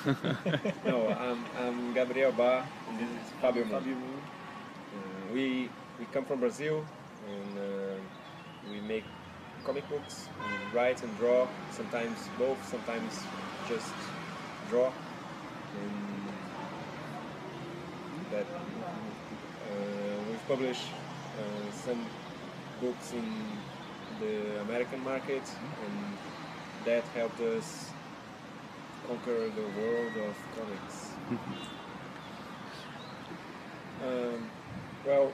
No, I'm Gabriel Ba, and this is Fabio Moon. We come from Brazil, and we make comic books. We write and draw. Sometimes both. Sometimes just draw. And that we've published some books in the American market, and that helped us conquer the world of comics. Well,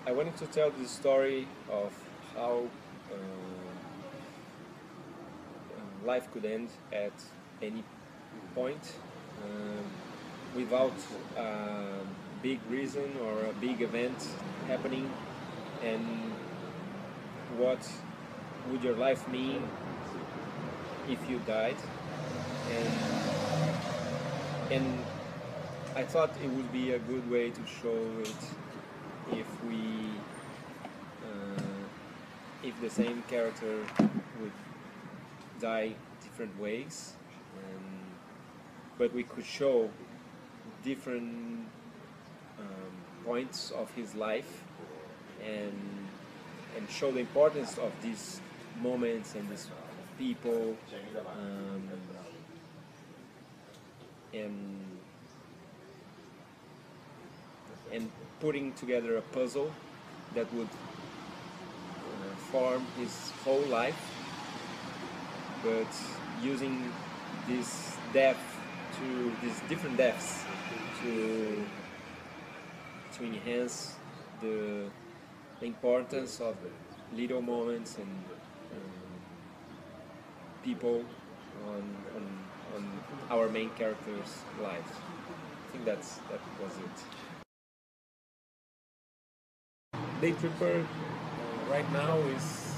I wanted to tell the story of how life could end at any point without a big reason or a big event happening, and what would your life mean if you died. And I thought it would be a good way to show it if if the same character would die different ways, but we could show different points of his life, and show the importance of these moments and these people, and putting together a puzzle that would form his whole life, but using this depth to these different depths to enhance the importance of little moments and people on our main characters' lives. I think that was it. Daytripper right now is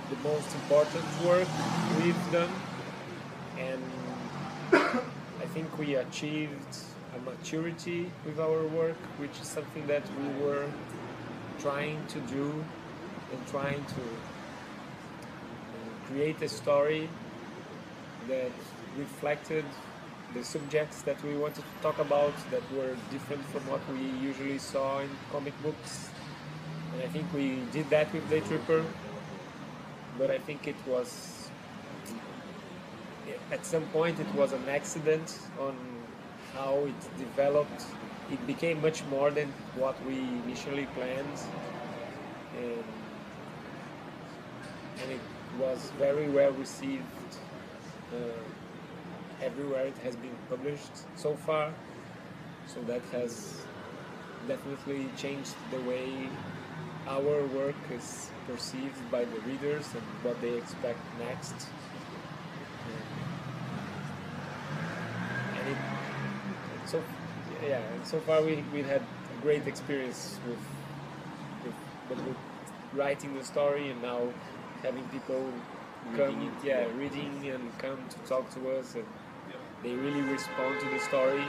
the most important work we've done, and I think we achieved a maturity with our work, which is something that we were trying to do, and trying to create a story that reflected the subjects that we wanted to talk about, that were different from what we usually saw in comic books. And I think we did that with Daytripper, but I think it was, at some point it was an accident on how it developed. It became much more than what we initially planned, and it was very well received everywhere it has been published so far. So that has definitely changed the way our work is perceived by the readers and what they expect next. And so far we had a great experience with the book, writing the story, and now having people reading and come to talk to us, and they really respond to the story.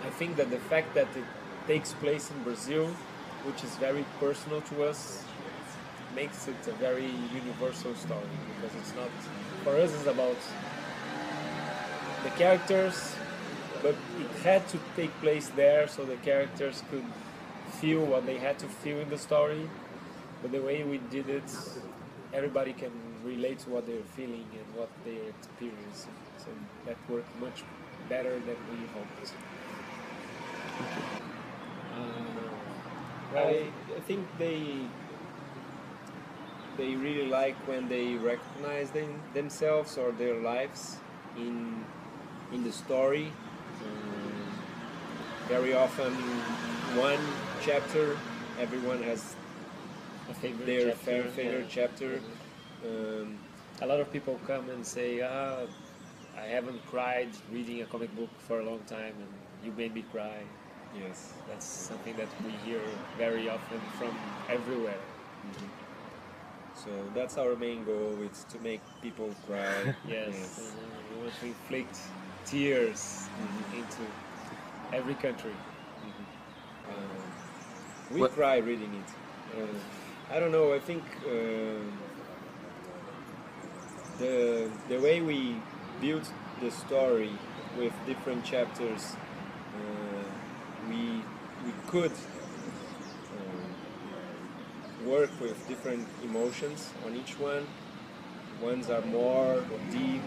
I think that the fact that it takes place in Brazil, which is very personal to us, makes it a very universal story, because it's not, for us it's about the characters, but it had to take place there so the characters could feel what they had to feel in the story. But the way we did it, everybody can relate to what they're feeling and what they're experiencing. So that worked much better than we hoped. I think they really like when they recognize themselves or their lives in the story. Very often, one chapter, everyone has their favorite chapter. A lot of people come and say, I haven't cried reading a comic book for a long time, and you made me cry. Yes, that's something that we hear very often from everywhere. Mm-hmm. So that's our main goal, it's to make people cry. Yes. Mm-hmm. We want to inflict tears into every country. Mm-hmm. We cry reading it. I don't know. I think the way we built the story with different chapters, we could work with different emotions on each one. Ones are more deep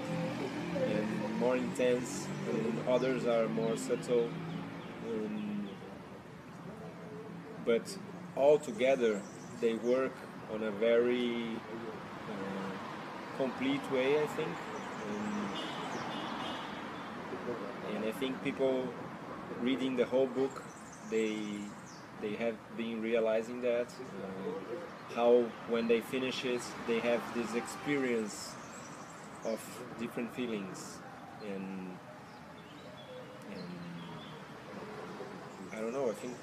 and more intense, and others are more subtle. But all together, they work on a very complete way, I think. And I think people reading the whole book, they have been realizing that how when they finish it, they have this experience of different feelings, and I don't know. I think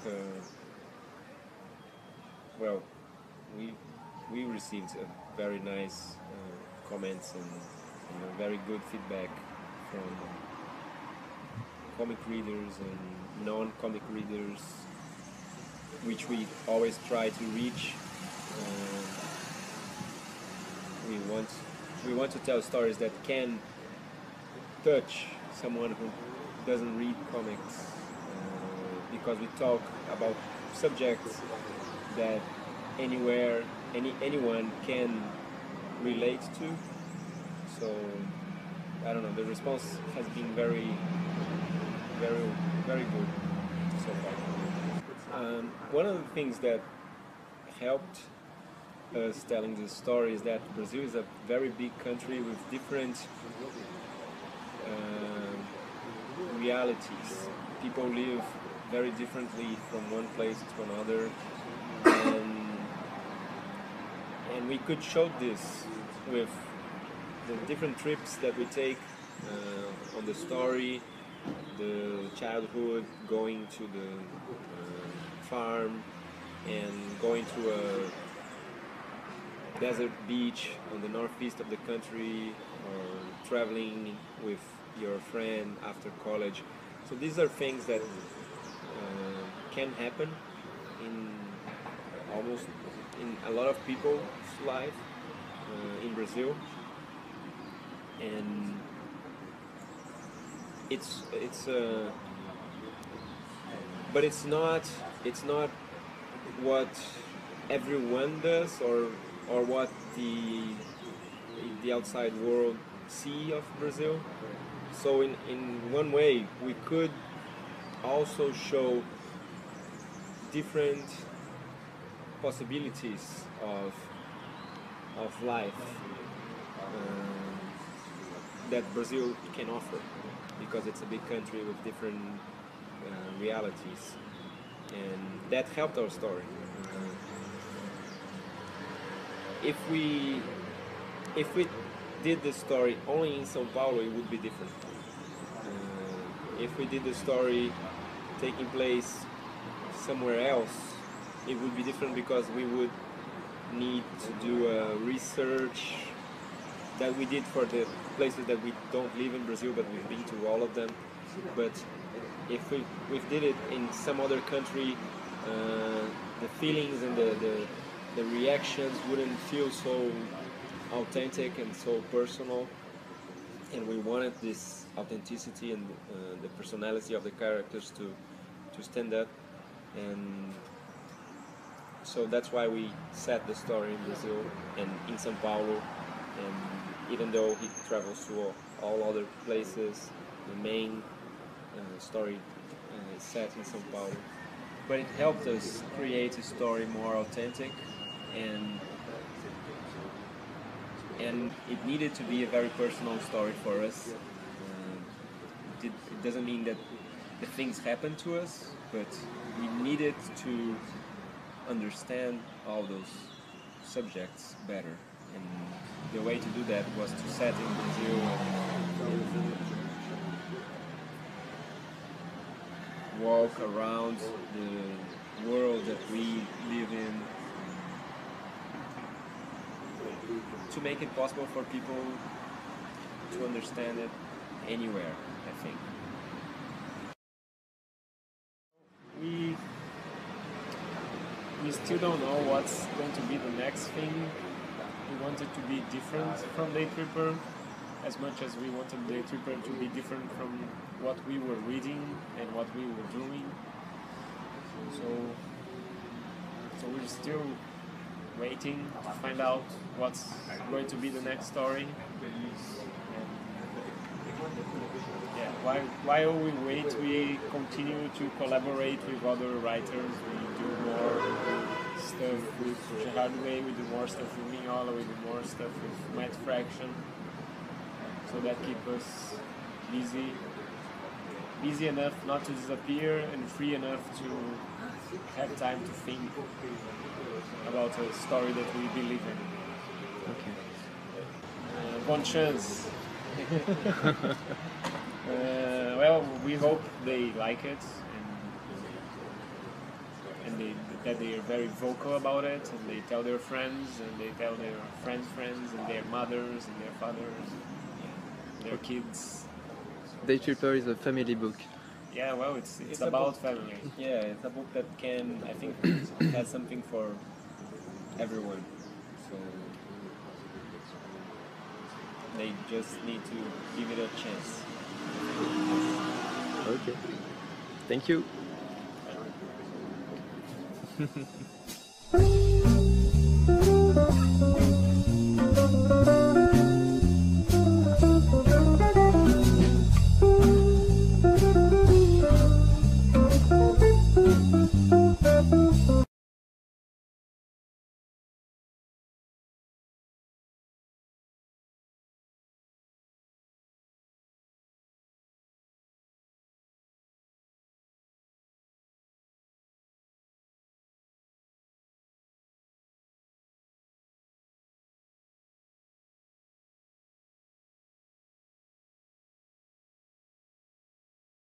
well, we received a very nice comments and very good feedback from comic readers and non-comic readers, which we always try to reach. We want to tell stories that can touch someone who doesn't read comics, because we talk about subjects that anyone can relate to. So I don't know. The response has been very good so far. One of the things that helped us telling this story is that Brazil is a very big country with different realities. People live very differently from one place to another, and we could show this with the different trips that we take on the story, the childhood, going to the farm and going to a desert beach on the northeast of the country, or traveling with your friend after college. So these are things that can happen in almost in a lot of people's life in Brazil, and but it's not what everyone does, or what the outside world see of Brazil. So in one way we could also show different possibilities of life that Brazil can offer, because it's a big country with different realities, and that helped our story. If we did the story only in São Paulo, it would be different. If we did the story taking place somewhere else, it would be different, because we would need to do research that we did for the places that we don't live in Brazil, but we've been to all of them. But if we did it in some other country, the feelings and the reactions wouldn't feel so authentic and so personal, and we wanted this authenticity and the personality of the characters to stand up, and so that's why we set the story in Brazil and in São Paulo. And even though he travels to all other places, the main story is set in São Paulo. But it helped us create a story more authentic, and it needed to be a very personal story for us. It doesn't mean that the things happen to us, but we needed to understand all those subjects better. And the way to do that was to set in Brazil and walk around the world that we live in, to make it possible for people to understand it anywhere, I think. still don't know what's going to be the next thing. We want it to be different from Daytripper, as much as we wanted Daytripper to be different from what we were reading and what we were doing. So we're still waiting to find out what's going to be the next story. Yeah, while we wait, we continue to collaborate with other writers. We do more stuff with Gerardway, we do more stuff with Mignola, we do more stuff with Matt Fraction. So that keeps us busy enough not to disappear and free enough to have time to think about a story that we believe in. Okay. Bonne chance. Well, we hope they like it and that they are very vocal about it, and they tell their friends, and they tell their friends' friends, and their mothers, and their fathers, their kids. Daytripper is a family book. Yeah, well, it's about family. Yeah, it's a book that can, I think, has something for everyone. So they just need to give it a chance. Okay. Thank you.